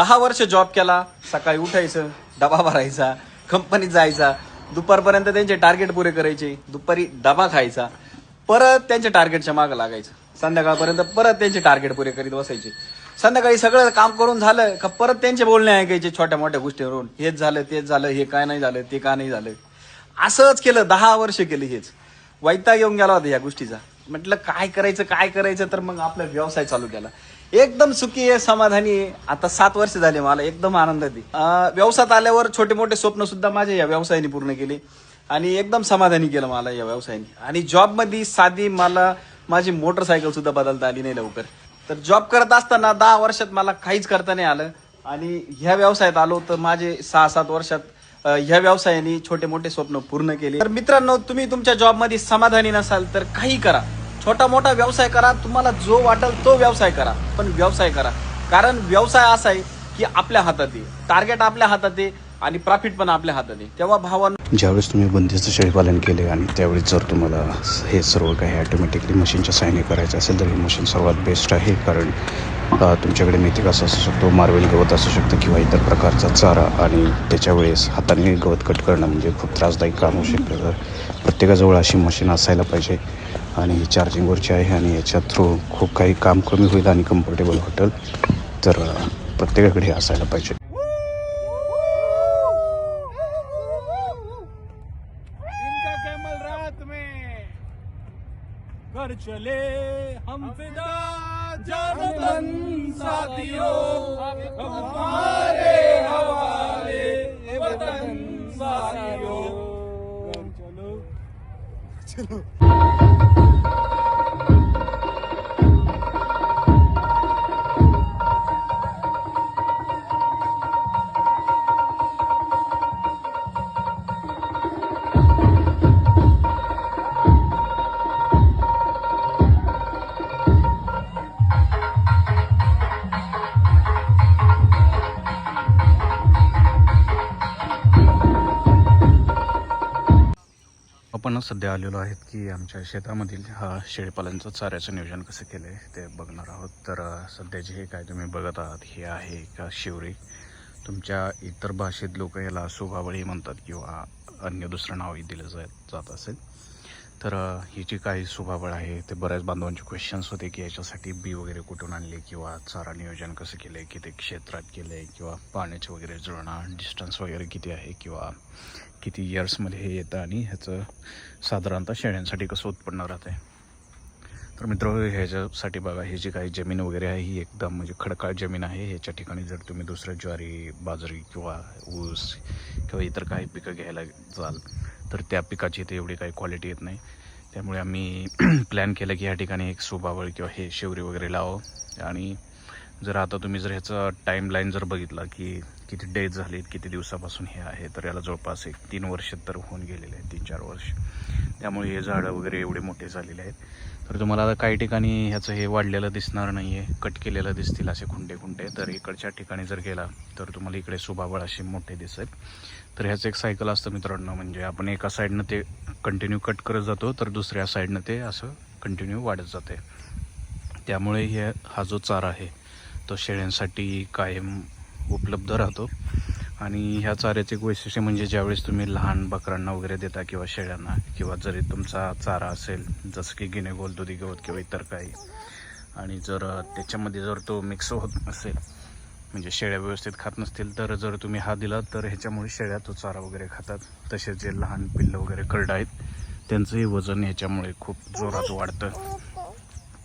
10 वर्ष जॉब केला. सकाळी उठायचं, डबा भरायचा, कंपनीत जायचा, दुपारपर्यंत त्यांचे टार्गेट पुरे करायचे, दुपारी डबा खायचा, परत त्यांच्या टार्गेटच्या मागे लागायचं, संध्याकाळपर्यंत परत त्यांचे टार्गेट पुरे करीत बसायचे. संध्याकाळी सगळं काम करून झालं का परत त्यांचे बोलणे ऐकायचे छोट्या मोठ्या गोष्टीवरून, हेच झालं तेच झालं, हे काय नाही झालं ते का नाही झालं. असंच केलं, 10 वर्ष केलं हेच. वैताग येऊन गेला होता या गोष्टीचा. म्हटलं काय करायचं, तर मग आपला व्यवसाय चालू केला. एकदम सुखी आहे, समाधानी आहे. आता 7 वर्ष झाले, मला एकदम आनंद आहे. व्यवसायात आल्यावर छोटे मोठे स्वप्न सुद्धा माझे या व्यवसायाने पूर्ण केले आणि एकदम समाधानी केलं मला या व्यवसायाने. आणि जॉब मध्ये साधी मला माझी मोटरसायकल सुद्धा बदलता आली नाही लवकर. तर जॉब करत असताना 10 वर्षात मला काहीच करता नाही आलं आणि ह्या व्यवसायात आलो तर माझे 6-7 वर्षात ह्या व्यवसायाने छोटे मोठे स्वप्न पूर्ण केले. तर मित्रांनो, तुम्ही तुमच्या जॉबमध्ये समाधानी नसाल तर काही करा, छोटा मोठा व्यवसाय करा, तुम्हाला जो वाटेल तो व्यवसाय करा, पण व्यवसाय करा. कारण व्यवसाय असा आहे की आपल्या हातात आहे, टार्गेट आपल्या हातात आहे आणि प्रॉफिट पण आपल्या हातात आहे. तेव्हा भावांनो, ज्यावेळेस तुम्ही बंदिस्त शेळीपालन केले आणि त्यावेळेस जर तुम्हाला हे सर्व काही ऑटोमॅटिकली मशीनच्या साहाय्याने करायचं असेल तर हे मशीन सर्वात बेस्ट आहे. कारण तुमच्याकडे मेथी घास असू शकतो, मार्वेल गवत असू शकतं किंवा इतर प्रकारचा चारा, आणि त्याच्या वेळेस हाताने गवत कट करणं म्हणजे खूप त्रासदायक काम होऊ शकतं. तर प्रत्येकाजवळ अशी मशीन असायला पाहिजे आणि ही चार्जिंगवरची आहे आणि याच्या थ्रू खूप काही काम कमी होईल आणि कम्फर्टेबल वाटेल. तर प्रत्येकाकडे हे असायला पाहिजे. घर चले हम फिदा जानतन साथियों, हमारे हवाले वतन साथियों. चलो चलो. आपण सध्या आलेलो आहेत की आमच्या शेतामधील शेळीपालनचं चाऱ्याचं नियोजन कसं केलं आहे ते बघणार आहोत. तर सध्याचे हे काय तुम्ही बघत आहात हे आहे का शिवरी. तुमच्या इतर भाषेत लोक याला सुभावळी म्हणतात किंवा अन्य दुसरं नावही दिलं जात असेल. तर ही जी काही सुभावळ आहे ते बऱ्याच बांधवांचे क्वेश्चन्स होते की याच्यासाठी बी वगैरे कुठून आणले किंवा चारा नियोजन कसं केलं आहे, किती क्षेत्रात केलं आहे किंवा पाण्याचे वगैरे जुळणं डिस्टन्स वगैरे किती आहे किंवा किती इयर्समध्ये हे येतं आणि ह्याचं साधारणतः शेळ्यांसाठी कसं उत्पन्न राहतं आहे. तर मित्र, ह्याच्यासाठी बघा, ही जी काही जमीन वगैरे आहे ही एकदम म्हणजे खडकाळ जमीन आहे. ह्याच्या ठिकाणी जर तुम्ही दुसरं ज्वारी, बाजरी किंवा ऊस किंवा इतर काही पिकं घ्यायला जाल तर त्या पिकाची इथे एवढी काही क्वालिटी येत नाही. त्यामुळे आम्ही प्लॅन केलं की ह्या ठिकाणी एक सुभावळ किंवा हे शिवरी वगैरे लावावं. आणि जर आता तुम्ही जर ह्याचा टाईमलाईन जर बघितला की किती डेज झालेत, किती दिवसापासून हे आहे, तर याला जवळपास 3 वर्ष तर होऊन गेलेले आहेत, 3-4 वर्ष. त्यामुळे हे झाडं वगैरे एवढे मोठे झालेले आहेत. तर तुम्हाला आता काही ठिकाणी ह्याचं हे वाढलेलं दिसणार नाही आहे, कट केलेलं दिसतील असे खुंटे. तर इकडच्या ठिकाणी जर गेला तर तुम्हाला इकडे सुभावळ असे मोठे दिसेल. तर ह्याचं एक सायकल असतं मित्रांनो, म्हणजे आपण एका साईडनं ते कंटिन्यू कट करत जातो तर दुसऱ्या साईडनं ते असं कंटिन्यू वाढत जाते. त्यामुळे हा जो चारा आहे तो शेळ्यांसाठी कायम उपलब्ध राहतो. आणि ह्या चाऱ्याचे एक वैशिष्ट्य म्हणजे ज्यावेळेस तुम्ही लहान बकरांना वगैरे देता किंवा शेळ्यांना, किंवा जरी तुमचा चारा असेल जसं की गिनेगोल, दुधी गवत किंवा इतर काही, आणि जर त्याच्यामध्ये जर तो मिक्स होत नसेल म्हणजे शेळ्या व्यवस्थित खात नसतील तर जर तुम्ही हा दिला तर ह्याच्यामुळे शेळ्या तो चारा वगैरे खातात. तसेच जे लहान पिल्लं वगैरे करडं आहेत त्यांचंही वजन ह्याच्यामुळे खूप जोरात वाढतं.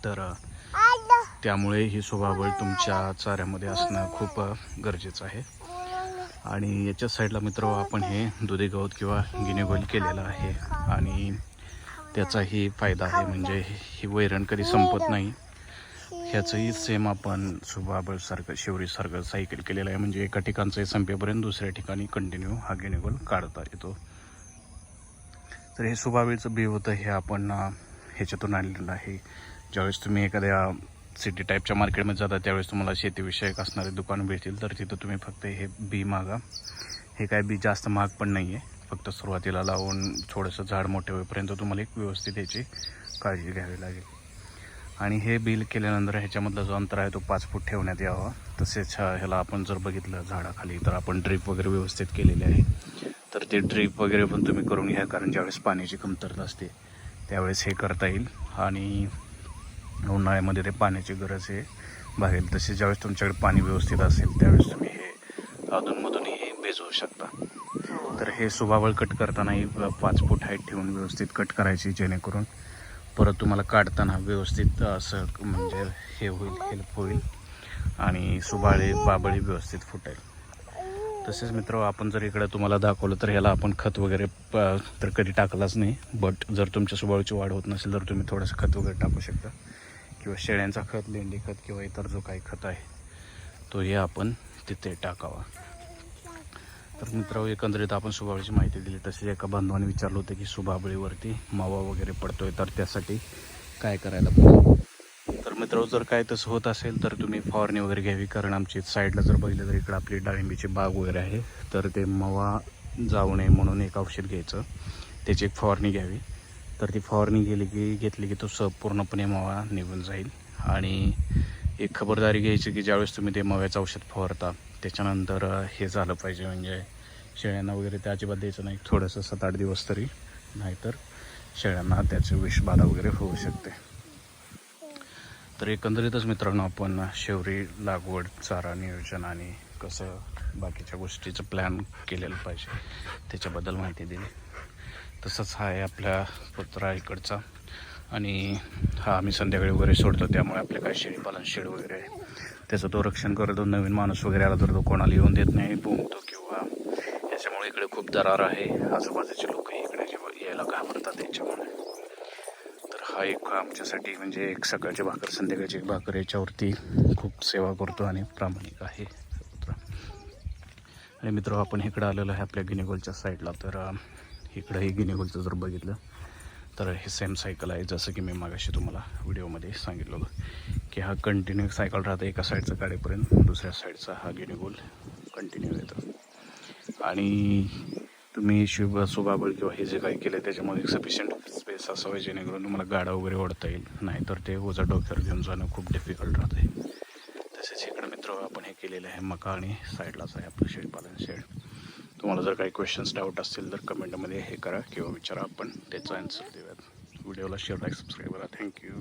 तर त्यामुळे ही सुभावळ तुमच्या चाऱ्यामध्ये असणं खूप गरजेचं आहे. आणि याच्या साईडला मित्र आपण हे दुधी गवत किंवा गिनेगोल केलेलं आहे आणि त्याचाही फायदा आहे, म्हणजे ही वैरण कधी संपत नाही. ह्याचंही सेम आपण सुभावळसारखं शिवरीसारखं सायकल केलेलं आहे, म्हणजे एका ठिकाणचं संपेपर्यंत दुसऱ्या ठिकाणी कंटिन्यू हा गिनेगोल काढता येतो. तर हे सुभावळीचं बी होतं हे आपण ह्याच्यातून आणलेलं आहे. ज्यावेळेस तुम्ही एखाद्या सिटी टाईपच्या मार्केटमध्ये जाता त्यावेळेस तुम्हाला शेतीविषयक असणारे दुकानं भेटतील, तर तिथं तुम्ही फक्त हे बी मागा. हे काय बी जास्त महाग पण नाही आहे, फक्त सुरुवातीला लावून थोडंसं झाड मोठे होईपर्यंत तुम्हाला एक व्यवस्थित याची काळजी घ्यावी लागेल. आणि हे बिल केल्यानंतर ह्याच्यामधला जो अंतर आहे तो 5 फूट ठेवण्यात यावा. तसेच ह्याला आपण जर बघितलं झाडाखाली तर आपण ड्रीप वगैरे व्यवस्थित केलेली आहे. तर ते ड्रीप वगैरे पण तुम्ही करून घ्या, कारण ज्यावेळेस पाण्याची कमतरता असते त्यावेळेस हे करता येईल. आणि उन्हाळ्यामध्ये ते पाण्याची गरज आहे भागेल. तसेच ज्यावेळेस तुमच्याकडे पाणी व्यवस्थित असेल त्यावेळेस तुम्ही हे अधूनमधूनही हे भिजवू शकता. तर हे सुबाबळ कट करतानाही 5 फूट हाईट ठेवून व्यवस्थित कट करायची, जेणेकरून परत तुम्हाला काढताना व्यवस्थित असं म्हणजे हे होईल, हेल्प होईल आणि बाबळी व्यवस्थित फुटेल. तसेच मित्र, आपण जर इकडं तुम्हाला दाखवलं तर ह्याला आपण खत वगैरे तर कधी टाकलाच नाही. बट जर तुमच्या सुबाळीची वाढ होत नसेल तर तुम्ही थोडंसं खत वगैरे टाकू शकता, किंवा शेळ्यांचा खत, लेंडी खत किंवा इतर जो काही खत आहे तो हे आपण तिथे टाकावा. तर मित्रांनो, एकंदरीत आपण सुबाबळीची माहिती दिली. तसेच एका बांधवाने विचारलं होतं की सुबाबळीवरती मावा वगैरे पडतोय, तर त्यासाठी काय करायला पाहिजे. तर मित्रांनो, जर काय तसं होत असेल तर तुम्ही फवारणी वगैरे घ्यावी, कारण आमची साईडला जर बघितलं तर इकडं आपली डाळिंबीची बाग वगैरे आहे. तर ते मावा जाऊ नये म्हणून एक औषध घ्यायचं, त्याची एक फवारणी घ्यावी. तर ती फवारणी घेतली की तो पूर्णपणे मावा निघून जाईल. आणि एक खबरदारी घ्यायची की ज्यावेळेस तुम्ही ते माव्याचं औषध फवारता त्याच्यानंतर हे झालं पाहिजे, म्हणजे शेळ्यांना वगैरे ते अजिबात द्यायचं नाही थोडंसं 7-8 दिवस तरी, नाहीतर शेळ्यांना त्याची विषबाधा वगैरे होऊ शकते. तर एकंदरीतच मित्रांनो, आपण शेवरी लागवड, चारा नियोजन आणि कसं बाकीच्या गोष्टीचं प्लॅन केलेलं पाहिजे त्याच्याबद्दल माहिती दिली. तसंच हा आहे आपल्या पत्रा इकडचा, आणि हा आम्ही संध्याकाळी वगैरे सोडतो, त्यामुळे आपले काय शेळीपालन शेड वगैरे आहे त्याचं तो रक्षण करतो. नवीन माणूस वगैरे आला तर तो कोणाला येऊन देत नाही, बोंबतो किंवा याच्यामुळे इकडे खूप दरार आहे. आजूबाजूचे लोक इकडे यायला घाबरतात त्याच्यामुळे. तर हा एक आमच्यासाठी म्हणजे एक सकाळची भाकर, संध्याकाळची एक भाकर, याच्यावरती खूप सेवा करतो आणि प्रामाणिक आहे. आणि मित्र, आपण इकडं आलेलो आहे आपल्या गिनीगोलच्या साईडला. तर इकडं हे गिनीगोलचं जर बघितलं तर हे सेम सायकल आहे, जसं की मी मागाशी तुम्हाला व्हिडिओमध्ये सांगितलं होतं की हा कंटिन्यू सायकल राहतं. एका साईडचं काढेपर्यंत दुसऱ्या साईडचा हा गिनीगोल कंटिन्यू येतो. आणि तुम्ही सुबाबळ किंवा हे जे काही केलं त्याच्यामध्ये एक सफिशियंट स्पेस असावा, जेणेकरून तुम्हाला गाडा वगैरे ओढता येईल, नाहीतर ते ओझा डोक्यावर घेऊन जाणं खूप डिफिकल्ट राहते. तसेच इकडे मित्र आपण हे केलेलं आहे मका, आणि साईडलाच आहे आपलं शेळीपालन शेड. तुम्हाला जर काही क्वेश्चन्स, डाऊट असतील तर कमेंटमध्ये हे करा किंवा विचारा, आपण त्याचा आन्सर देऊयात. व्हिडिओला शेअर, लाईक, सबस्क्राईब करा. थँक्यू.